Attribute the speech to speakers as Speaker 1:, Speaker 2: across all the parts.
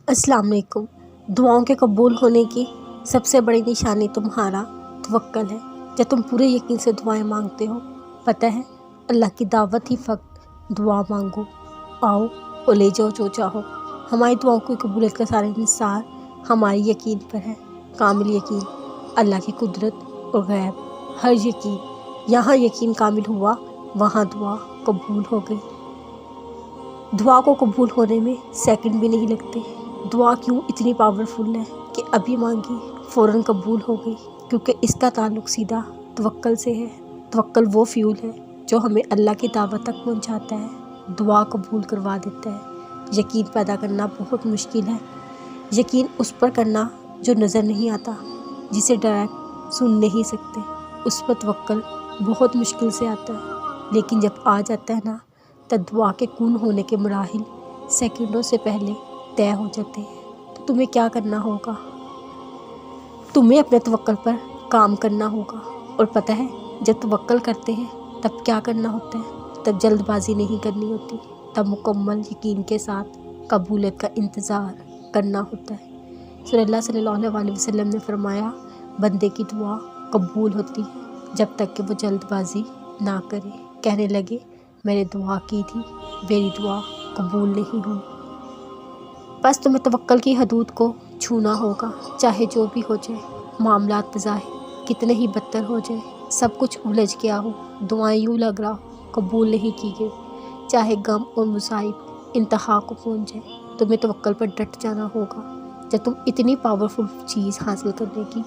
Speaker 1: अस्सलाम वालेकुम। दुआओं के कबूल होने की सबसे बड़ी निशानी तुम्हारा तवक्कल है। जब तुम पूरे यकीन से दुआएं मांगते हो, पता है अल्लाह की दावत ही फ़क्त दुआ मांगो, आओ और ले जाओ जो चाहो। हमारी दुआओं की कबूलियत का सारा इंसार हमारे यकीन पर है। कामिल यकीन, अल्लाह की कुदरत और गैब, हर यकीन। यहाँ यकीन कामिल हुआ, वहाँ दुआ कबूल हो गई। दुआ को कबूल होने में सेकंड भी नहीं लगते। दुआ क्यों इतनी पावरफुल है कि अभी मांगी फ़ौरन कबूल हो गई, क्योंकि इसका ताल्लुक़ सीधा तवक्कल से है। तवक्कल वो फ्यूल है जो हमें अल्लाह की दावत तक पहुंचाता है, दुआ कबूल करवा देता है। यकीन पैदा करना बहुत मुश्किल है। यकीन उस पर करना जो नज़र नहीं आता, जिसे डायरेक्ट सुन नहीं सकते, उस पर तवक्कल बहुत मुश्किल से आता है। लेकिन जब आ जाता है ना, तब दुआ के कून होने के मराहिल सेकंडों से पहले तय हो जाते हैं। तो तुम्हें क्या करना होगा? तुम्हें अपने तवक्कल पर काम करना होगा। और पता है जब तवक्कल करते हैं तब क्या करना होता है? तब जल्दबाजी नहीं करनी होती, तब मुकम्मल यकीन के साथ कबूलियत का इंतज़ार करना होता है। रसूलुल्लाह सल्लल्लाहु अलैहि वसल्लम ने फरमाया, बंदे की दुआ कबूल होती है जब तक कि वो जल्दबाजी ना करे। कहने लगे, मैंने दुआ की थी, मेरी दुआ कबूल नहीं हुई। बस तुम्हें तवक्कल की हदूद को छूना होगा, चाहे जो भी हो जाए। मामलात बज़ाहिर कितने ही बदतर हो जाए, सब कुछ उलझ गया हो, दुआएं यूँ लग रहा हो कबूल नहीं की गई, चाहे गम और मुसाइब इंतहा को पहुँच जाए, तुम्हें तवक्कल पर डट जाना होगा। जब तुम इतनी पावरफुल चीज़ हासिल करने की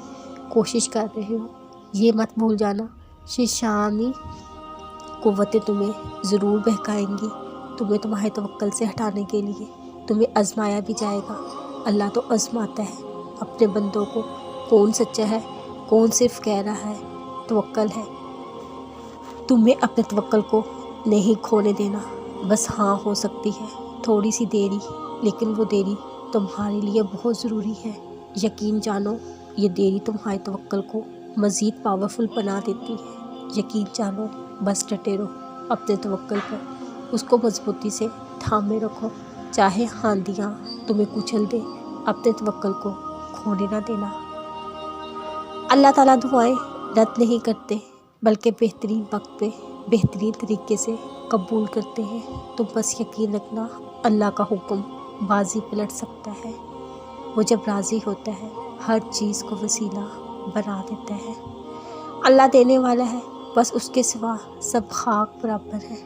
Speaker 1: कोशिश कर रहे हो, ये मत भूल जाना शीशानी कुव्वतें तुम्हें ज़रूर बहकाएंगी। तुम्हें तुम्हारे तवक्कल से हटाने के लिए तुम्हें आजमाया भी जाएगा। अल्लाह तो आजमाता है अपने बंदों को, कौन सच्चा है कौन सिर्फ कह रहा है। तवक्कल है, तुम्हें अपने तवक्कल को नहीं खोने देना। बस हाँ हो सकती है थोड़ी सी देरी, लेकिन वो देरी तुम्हारे लिए बहुत ज़रूरी है। यकीन जानो, ये देरी तुम्हारे तवक्कल को मज़ीद पावरफुल बना देती है। यकीन जानो, बस डटे रहो अपने तवक्कल पर, उसको मजबूती से थामे रखो, चाहे आंधियाँ तुम्हें कुचल दे, अपने तवक्कल को खोने ना देना। अल्लाह ताला दुआएं रद्द नहीं करते, बल्कि बेहतरीन वक्त पे बेहतरीन तरीके से कबूल करते हैं। तुम बस यकीन रखना, अल्लाह का हुक्म बाजी पलट सकता है। वो जब राज़ी होता है हर चीज़ को वसीला बना देता है। अल्लाह देने वाला है, बस उसके सिवा सब खाक बराबर है।